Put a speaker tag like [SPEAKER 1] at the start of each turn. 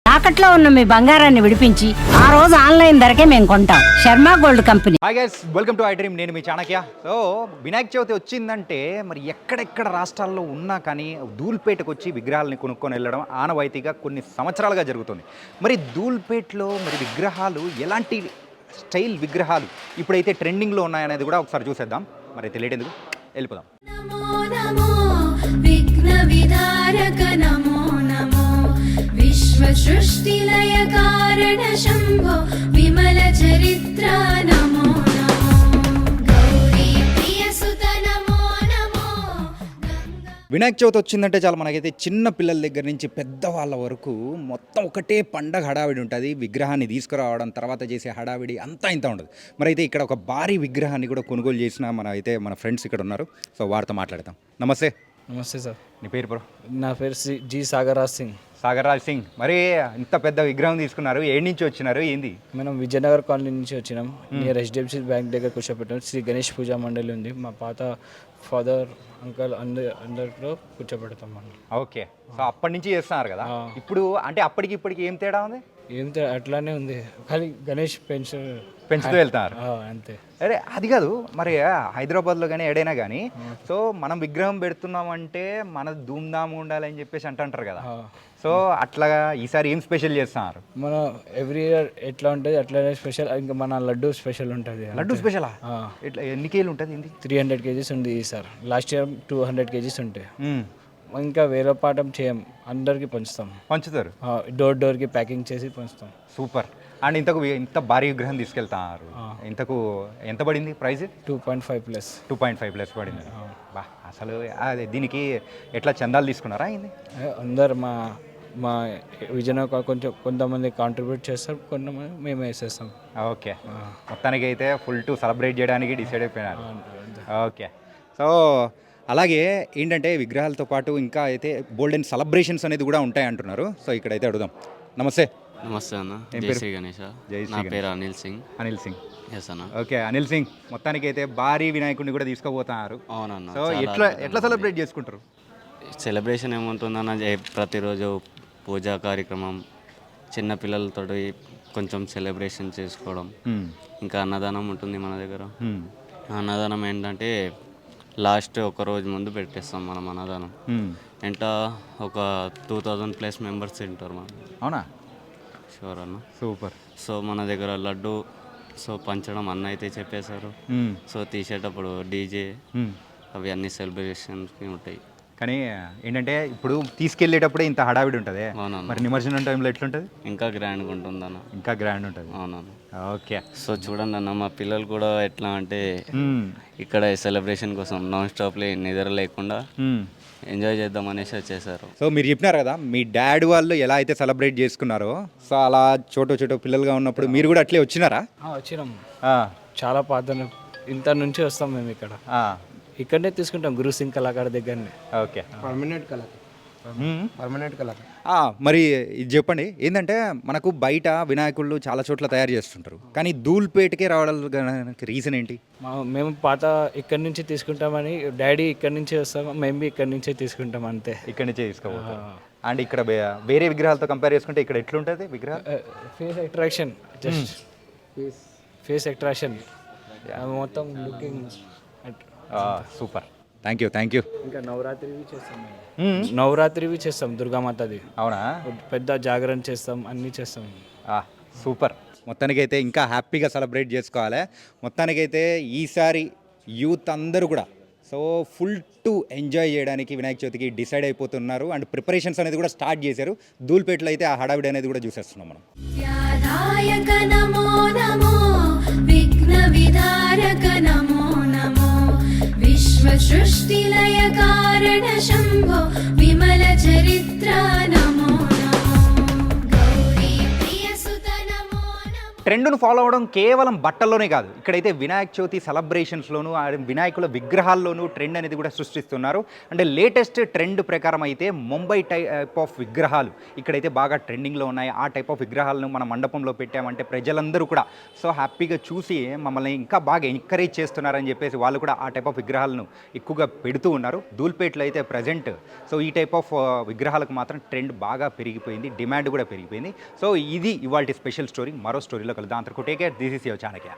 [SPEAKER 1] తాకట్లో ఉన్న మీ బంగారాన్ని విడిపించి ఆ రోజు ఆన్లైన్ ధరకే మేము కొంటాం. Sharma gold company.
[SPEAKER 2] Hi guys, welcome to I dream. నేను మీ చాణక్య. సో వినాయక చవితి వచ్చిందంటే మరి ఎక్కడెక్కడ రాష్ట్రాల్లో ఉన్నా కానీ ధూల్పేటకు వచ్చి విగ్రహాలని కొనుక్కొని వెళ్ళడం ఆనవాయితీగా కొన్ని సంవత్సరాలుగా జరుగుతుంది. మరి ధూల్పేటలో మరి విగ్రహాలు ఎలాంటి స్టైల్ విగ్రహాలు ఇప్పుడైతే ట్రెండింగ్లో ఉన్నాయనేది కూడా ఒకసారి చూసేద్దాం. మరి తెలియటెందుకు, వెళ్ళిపోదాం.
[SPEAKER 3] సృష్టిలయ కారణ శంభో విమల చరిత్ర నమో నమో గౌరీ ప్రియ సుత నమో నమో.
[SPEAKER 2] వినాయక చవితి వచ్చిందంటే చాలా మనకైతే చిన్న పిల్లల దగ్గర నుంచి పెద్దవాళ్ళ వరకు మొత్తం ఒకటే పండగ హడావిడి ఉంటుంది. విగ్రహాన్ని తీసుకురావడం, తర్వాత చేసే హడావిడి అంతా ఇంత ఉండదు. మరి అయితే ఇక్కడ ఒక భారీ విగ్రహాన్ని కూడా కొనుగోలు చేసిన మన ఫ్రెండ్స్ ఇక్కడ ఉన్నారు. సో వారితో మాట్లాడతాం. నమస్తే.
[SPEAKER 4] నమస్తే సార్.
[SPEAKER 2] నీ పేరు బ్రో?
[SPEAKER 4] నా పేరు జి సాగర్రాజ్ సింగ్.
[SPEAKER 2] సాగర్రాజ్ సింగ్, మరి ఇంత పెద్ద విగ్రహం తీసుకున్నారు, ఏడు నుంచి వచ్చినారు, ఏంది?
[SPEAKER 4] మనం విజయనగర్ కాలనీ నుంచి వచ్చినాం. నియర్ HDFC బ్యాంక్ దగ్గర కూర్చోబెట్టాం. శ్రీ గణేష్ పూజా మండలి ఉంది. మా పాత ఫాదర్ అంకల్ అందరిలో కూర్చోబెడతాం మనం.
[SPEAKER 2] ఓకే. సో అప్పటి నుంచి చేస్తున్నారు కదా. ఇప్పుడు అంటే అప్పటికి ఇప్పటికి ఏం తేడా ఉంది?
[SPEAKER 4] అట్లానే ఉంది, ఖాళీ గణేష్
[SPEAKER 2] పెంచుతూ వెళ్తున్నారు
[SPEAKER 4] అంతే.
[SPEAKER 2] అరే అది కాదు, మరి హైదరాబాద్లో కానీ ఎడైనా కానీ సో మనం విగ్రహం పెడుతున్నామంటే మన ధూమ్ధామ్ ఉండాలని చెప్పేసి అంటారు కదా. సో అట్లాగా ఈసారి ఏం స్పెషల్ చేస్తున్నారు?
[SPEAKER 4] మన ఎవ్రీ ఇయర్ ఎట్లా ఉంటుంది అట్లానే స్పెషల్. ఇంకా మన లడ్డు స్పెషల్ ఉంటుంది.
[SPEAKER 2] లడ్డు స్పెషలా? ఎట్లా, ఎన్ని కేజీలు ఉంటుంది?
[SPEAKER 4] 300 kgs ఉంది ఈసారి. లాస్ట్ ఇయర్ 200 kgs ఉంటాయి. ఇంకా వేరే పాఠం చేయం, అందరికి పంచుతారు. డోర్కి ప్యాకింగ్ చేసి పంచుతాం.
[SPEAKER 2] సూపర్. అండ్ ఇంత భారీ విగ్రహం తీసుకెళ్తారు, ఇంతకు ఎంత పడింది ప్రైస్?
[SPEAKER 4] 2.5+
[SPEAKER 2] పడింది. బా, అసలు అదే దీనికి ఎట్లా చందాలు తీసుకున్నారా? అయింది
[SPEAKER 4] అందరు మా విజయనగరం కొంతమంది కాంట్రిబ్యూట్ చేస్తారు, కొంతమంది మేము వేసేస్తాం.
[SPEAKER 2] ఓకే. మొత్తానికి అయితే ఫుల్ టు సెలబ్రేట్ చేయడానికి డిసైడ్ అయిపోయినారు. ఓకే. సో అలాగే ఏంటంటే విగ్రహాలతో పాటు ఇంకా అయితే బోల్డెన్ సెలబ్రేషన్స్ అనేది కూడా ఉంటాయి అంటున్నారు. సో ఇక్కడైతే అడుగుదాం. నమస్తే.
[SPEAKER 5] నమస్తే అన్న. జై శ్రీ గణేష్. నా పేరు అనిల్ సింగ్. ఎస్ అన్న.
[SPEAKER 2] ఓకే అనిల్ సింగ్, మొత్తానికి అయితే భారీ వినాయకుడిని కూడా తీసుకుపోతున్నారు.
[SPEAKER 5] అవునన్న.
[SPEAKER 2] సో ఎట్లా సెలబ్రేట్ చేసుకుంటారు?
[SPEAKER 5] సెలబ్రేషన్ ఏముంటుందన్న, ప్రతిరోజు పూజా కార్యక్రమం, చిన్నపిల్లలతో కొంచెం సెలబ్రేషన్ చేసుకోవడం, ఇంకా అన్నదానం ఉంటుంది మన దగ్గర. అన్నదానం ఏంటంటే లాస్ట్ ఒక రోజు ముందు పెట్టేస్తాం మనం అన్నదానం. ఎంత ఒక 2000+ మెంబర్స్ తింటారు మనం.
[SPEAKER 2] అవునా?
[SPEAKER 5] షూర్ అన్న.
[SPEAKER 2] సూపర్.
[SPEAKER 5] సో మన దగ్గర లడ్డు పంచడం అన్న అయితే చెప్పేశారు. సో తీసేటప్పుడు డీజే అవి అన్ని సెలబ్రేషన్స్కి ఉంటాయి.
[SPEAKER 2] కానీ ఏంటంటే ఇప్పుడు తీసుకెళ్ళేటప్పుడే ఇంత హడావిడి ఉంటుంది. మరి నిమజ్జనం టైంలో ఎట్లుంటుంది?
[SPEAKER 5] ఇంకా గ్రాండ్గా ఉంటుంది అన్న.
[SPEAKER 2] ఇంకా గ్రాండ్ ఉంటుంది.
[SPEAKER 5] అవునన్న.
[SPEAKER 2] ఓకే.
[SPEAKER 5] సో చూడండి అన్న, మా పిల్లలు కూడా ఎట్లా అంటే ఇక్కడ సెలబ్రేషన్ కోసం నాన్ స్టాప్లే నిద్ర లేకుండా ఎంజాయ్ చేద్దాం అనేసి వచ్చేసారు.
[SPEAKER 2] సో మీరు చెప్పినారు కదా మీ డాడ్ వాళ్ళు ఎలా అయితే సెలబ్రేట్ చేసుకున్నారో, సో అలా చోటో పిల్లలుగా ఉన్నప్పుడు మీరు కూడా అట్లే వచ్చినారా?
[SPEAKER 4] వచ్చినాం. చాలా పాత ఇంత నుంచి వస్తాం మేము. ఇక్కడనే తీసుకుంటాం, గురు సింగ్ కళాకారు దగ్గరనే.
[SPEAKER 2] ఓకే.
[SPEAKER 4] పర్మనెంట్ కళాకారు.
[SPEAKER 2] మరి ఇది చెప్పండి, ఏంటంటే మనకు బయట వినాయకుళ్ళు చాలా చోట్ల తయారు చేస్తుంటారు, కానీ ధూల్పేటకే రావడానికి రీజన్ ఏంటి?
[SPEAKER 4] మేము పాత ఇక్కడి నుంచి తీసుకుంటామని, డాడీ ఇక్కడి నుంచే వస్తాం, మేము ఇక్కడి నుంచే తీసుకుంటాం అంతే.
[SPEAKER 2] ఇక్కడి నుంచే తీసుకోవాలి. అండ్ ఇక్కడ వేరే విగ్రహాలతో కంపేర్ చేసుకుంటే ఇక్కడ ఎట్లుంటుంది విగ్రహం?
[SPEAKER 4] Face attraction, just face attraction, మొత్తం లుకింగ్.
[SPEAKER 2] సూపర్. Thank you. ఇంకా
[SPEAKER 4] నవరాత్రివి చేస్తాం దుర్గామాతది.
[SPEAKER 2] అవునా?
[SPEAKER 4] పెద్ద జాగరణ చేస్తాం, అన్నీ చేస్తాం.
[SPEAKER 2] సూపర్. మొత్తానికైతే ఇంకా హ్యాపీగా సెలబ్రేట్ చేసుకోవాలి. మొత్తానికైతే ఈసారి యూత్ అందరూ కూడా సో ఫుల్ టు ఎంజాయ్ చేయడానికి వినాయక చవితికి డిసైడ్ అయిపోతున్నారు. అండ్ ప్రిపరేషన్స్ అనేది కూడా స్టార్ట్ చేశారు. ధూల్పేటలో అయితే ఆ హడావిడి అనేది కూడా చూసేస్తున్నాం మనం.
[SPEAKER 3] సృష్టిలయ కారణ శంభో విమల చరిత్ర నమో నమో గౌరీ ప్రియ సుత నమో నమో.
[SPEAKER 2] ట్రెండ్ను ఫాలో అవ్వడం కేవలం బట్టల్లోనే కాదు, ఇక్కడైతే వినాయక చవితి సెలబ్రేషన్స్లోను వినాయకుల విగ్రహాల్లోనూ ట్రెండ్ అనేది కూడా సృష్టిస్తున్నారు. అంటే లేటెస్ట్ ట్రెండ్ ప్రకారం అయితే ముంబై టైప్ ఆఫ్ విగ్రహాలు ఇక్కడైతే బాగా ట్రెండింగ్లో ఉన్నాయి. ఆ టైప్ ఆఫ్ విగ్రహాలను మన మండపంలో పెట్టామంటే ప్రజలందరూ కూడా సో హ్యాపీగా చూసి మమ్మల్ని ఇంకా బాగా ఎంకరేజ్ చేస్తున్నారని చెప్పేసి వాళ్ళు కూడా ఆ టైప్ ఆఫ్ విగ్రహాలను ఎక్కువగా పెడుతూ ఉన్నారు. ధూల్పేట్లో అయితే ప్రజెంట్ సో ఈ టైప్ ఆఫ్ విగ్రహాలకు మాత్రం ట్రెండ్ బాగా పెరిగిపోయింది, డిమాండ్ కూడా పెరిగిపోయింది. సో ఇది ఇవాల్టి స్పెషల్ స్టోరీ. మరో స్టోరీలో కలుద్దాం. అంతకు take care. This is your Chanakya.